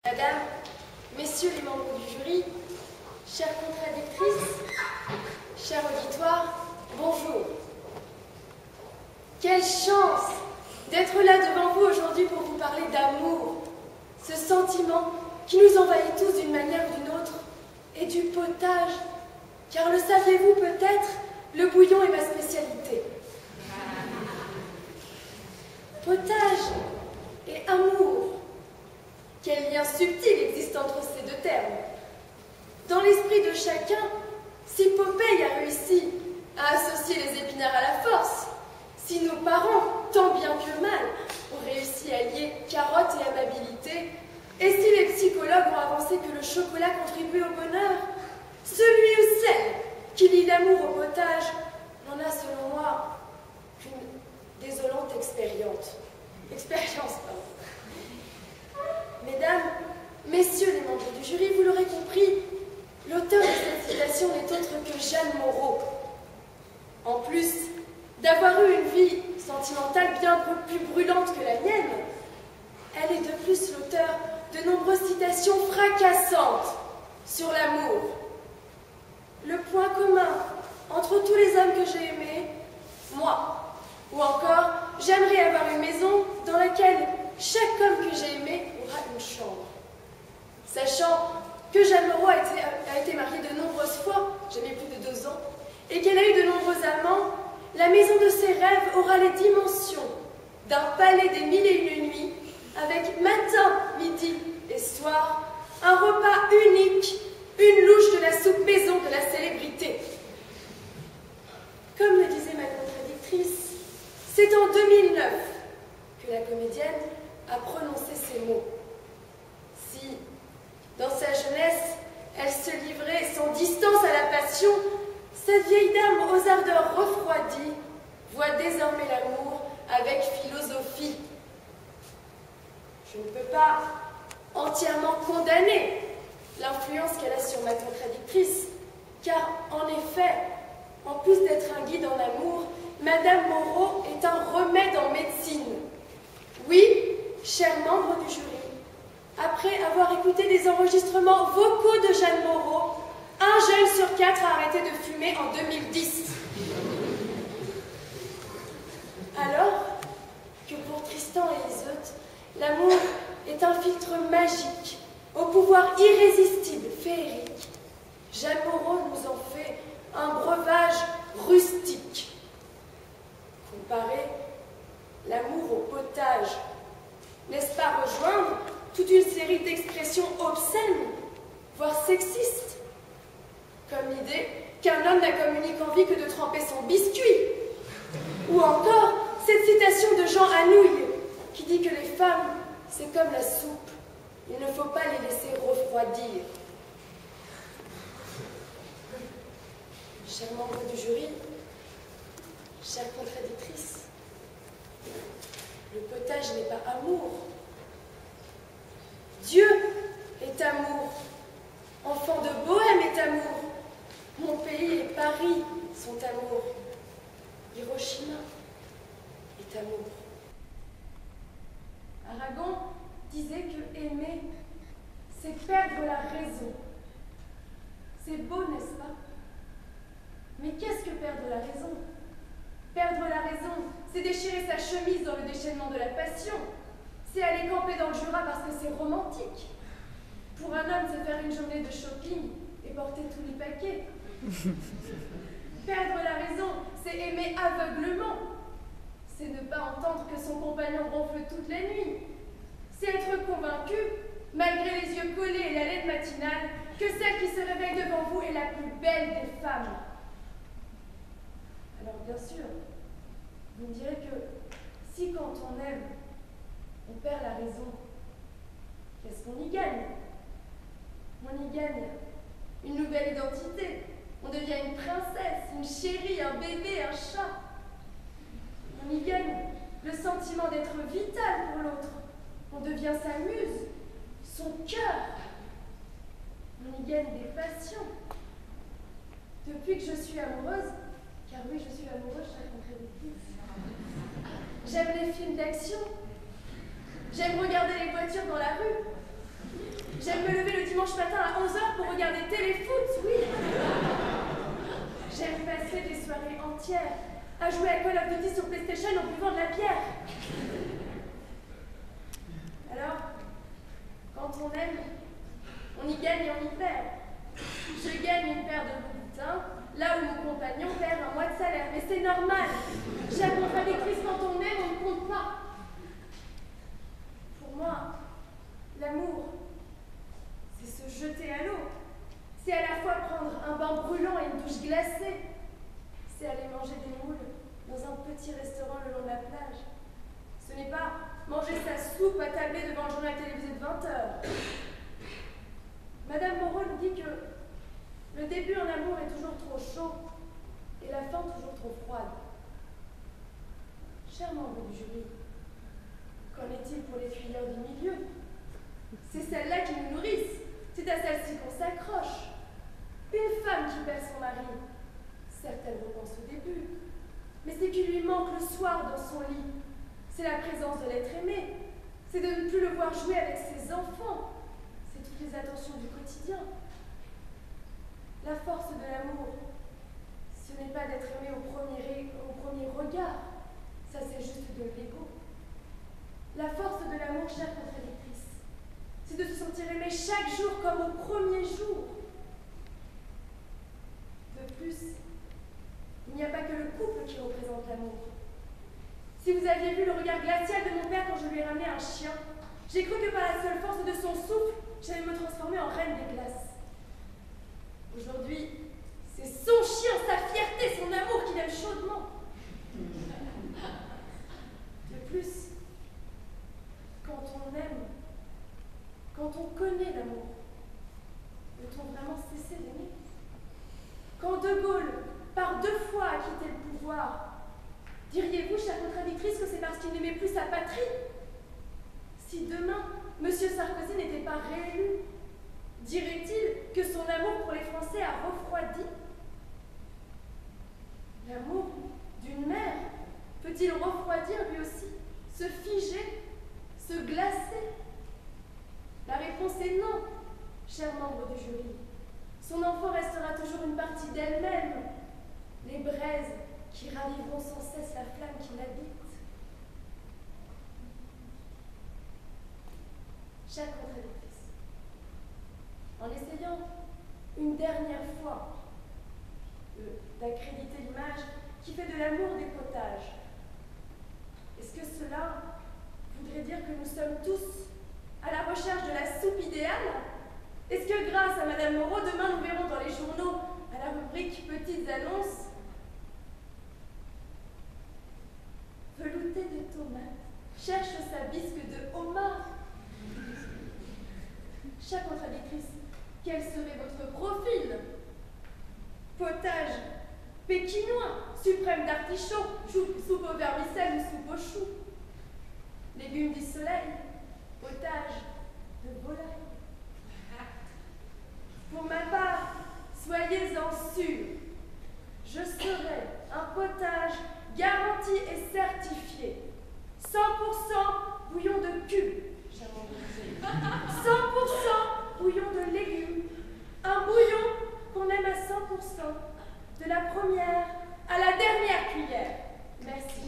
Madame, messieurs les membres du jury, chères contradictrices, chers auditoires, bonjour. Quelle chance d'être là devant vous aujourd'hui pour vous parler d'amour, ce sentiment qui nous envahit tous d'une manière ou d'une autre, et du potage, car le saviez-vous peut-être, le bouillon est ma spécialité. Potage et amour, quel lien subtil existe entre ces deux termes. Dans l'esprit de chacun, si Popeye a réussi à associer les épinards à la force, si nos parents, tant bien que mal, ont réussi à lier carottes et amabilité, et si les psychologues ont avancé que le chocolat contribue au bonheur, celui ou celle qui lie l'amour au potage n'en a, selon moi, qu'une désolante expérience. Mesdames, messieurs les membres du jury, vous l'aurez compris, l'auteur de cette citation n'est autre que Jeanne Moreau. En plus d'avoir eu une vie sentimentale bien plus brûlante que la mienne, elle est de plus l'auteur de nombreuses citations fracassantes sur l'amour. Le point commun entre tous les hommes que j'ai aimés, moi, ou encore, j'aimerais avoir une maison dans laquelle chaque homme que j'ai aimé aura une chambre. Sachant que Jeanne Moreau a été mariée de nombreuses fois, j'avais plus de 2 ans, et qu'elle a eu de nombreux amants, la maison de ses rêves aura les dimensions d'un palais des 1001 nuits, avec matin, midi et soir, un repas unique, une louche de la soupe maison de la célébrité. Comme le disait ma contradictrice, c'est en 2009 que la comédienne a prononcé ces mots. Si, dans sa jeunesse, elle se livrait sans distance à la passion, cette vieille dame aux ardeurs refroidies voit désormais l'amour avec philosophie. Je ne peux pas entièrement condamner l'influence qu'elle a sur ma contradictrice, car en effet, en plus d'être un guide en amour, Madame Moreau est un remède en médecine. Oui, chers membres du jury, après avoir écouté des enregistrements vocaux de Jeanne Moreau, 1 jeune sur 4 a arrêté de fumer en 2010. Alors que pour Tristan et Iseult, l'amour est un filtre magique, au pouvoir irrésistible, féerique, Jeanne Moreau nous en fait un breuvage rustique. Comparer l'amour au potage, n'est-ce pas rejoindre toute une série d'expressions obscènes, voire sexistes, comme l'idée qu'un homme n'a comme unique envie que de tremper son biscuit, ou encore cette citation de Jean Anouilh qui dit que les femmes, c'est comme la soupe, il ne faut pas les laisser refroidir. Chers membres du jury, chères contradictrices, le potage n'est pas amour. Dieu est amour. Enfant de Bohême est amour. Mon pays et Paris sont amour. Hiroshima est amour. Aragon disait que aimer, c'est perdre la raison. C'est beau, n'est-ce pas? Mais qu'est-ce que perdre la raison? Perdre la raison, c'est déchirer sa chemise dans le déchaînement de la passion. C'est aller camper dans le Jura parce que c'est romantique. Pour un homme, c'est faire une journée de shopping et porter tous les paquets. Perdre la raison, c'est aimer aveuglement. C'est ne pas entendre que son compagnon ronfle toute la nuit. C'est être convaincu, malgré les yeux collés et la laine matinale, que celle qui se réveille devant vous est la plus belle des femmes. Alors bien sûr, vous me direz que si quand on aime, on perd la raison, qu'est-ce qu'on y gagne? On y gagne une nouvelle identité. On devient une princesse, une chérie, un bébé, un chat. On y gagne le sentiment d'être vital pour l'autre. On devient sa muse, son cœur. On y gagne des passions. Depuis que je suis amoureuse, car oui, je suis amoureuse, chère contradictrice, j'aime les films d'action. J'aime regarder les voitures dans la rue. dimanche matin à 11 h pour regarder Téléfoot, oui. J'aime passer des soirées entières à jouer à Call of Duty sur PlayStation en buvant de la bière. Alors, quand on aime, on y gagne et on y perd. Je gagne une paire de Louboutins, là où mon compagnon perd un mois de salaire. Mais c'est normal. Chaque contradictrice, quand on aime, on ne compte pas. Pour moi, l'amour, c'est se jeter à l'eau. C'est à la fois prendre un bain brûlant et une douche glacée. C'est aller manger des moules dans un petit restaurant le long de la plage. Ce n'est pas manger sa soupe attablée devant le journal télévisé de 20 h. Madame Moreau nous dit que le début en amour est toujours trop chaud et la fin toujours trop froide. Cher membre du jury, qu'en est-il pour les fuyeurs du milieu? C'est celles-là qui nous nourrissent, c'est à celles-ci qu'on s'accroche. Une femme qui perd son mari, certes elle repense au début, mais ce qui lui manque le soir dans son lit, c'est la présence de l'être aimé, c'est de ne plus le voir jouer avec ses enfants, c'est toutes les attentions du quotidien. La force de l'amour, ce n'est pas d'être aimé au premier regard, ça c'est juste de l'ego. La force de l'amour, chère contradictrice, c'est de se sentir aimé chaque jour comme au premier jour. De plus, il n'y a pas que le couple qui représente l'amour. Si vous aviez vu le regard glacial de mon père quand je lui ai ramené un chien, j'ai cru que par la seule force de son souffle, j'allais me transformer en reine des glaces. Aujourd'hui, c'est son chien, sa fierté, son amour qu'il aime chaudement. De plus, quand on aime, quand on connaît l'amour, peut-on vraiment cesser d'aimer? Quand De Gaulle, par 2 fois, a quitté le pouvoir, diriez-vous, chère contradictrice, que c'est parce qu'il n'aimait plus sa patrie? Si demain, M. Sarkozy n'était pas réélu, dirait-il que son amour pour les Français a refroidi? L'amour d'une mère peut-il refroidir lui aussi, se figer, se glacer? La réponse est non, cher membre du jury. Son enfant restera toujours une partie d'elle-même, les braises qui raviveront sans cesse la flamme qui l'habite. Chère contradictrice, en essayant une dernière fois d'accréditer l'image qui fait de l'amour des potages, est-ce que cela voudrait dire que nous sommes tous à la recherche de la soupe idéale? Est-ce que grâce à Madame Moreau, demain nous verrons dans les journaux, à la rubrique Petites annonces, velouté de tomates cherche sa bisque de homard? Chère contradictrice, quel serait votre profil? Potage pékinois, suprême d'artichaut, soupe au vermicelle ou soupe au chou. Légumes du soleil, potage de volaille. Pour ma part, soyez-en sûrs, je serai un potage garanti et certifié. 100% bouillon de cul, 100% bouillon de légumes, un bouillon qu'on aime à 100%, de la première à la dernière cuillère. Merci.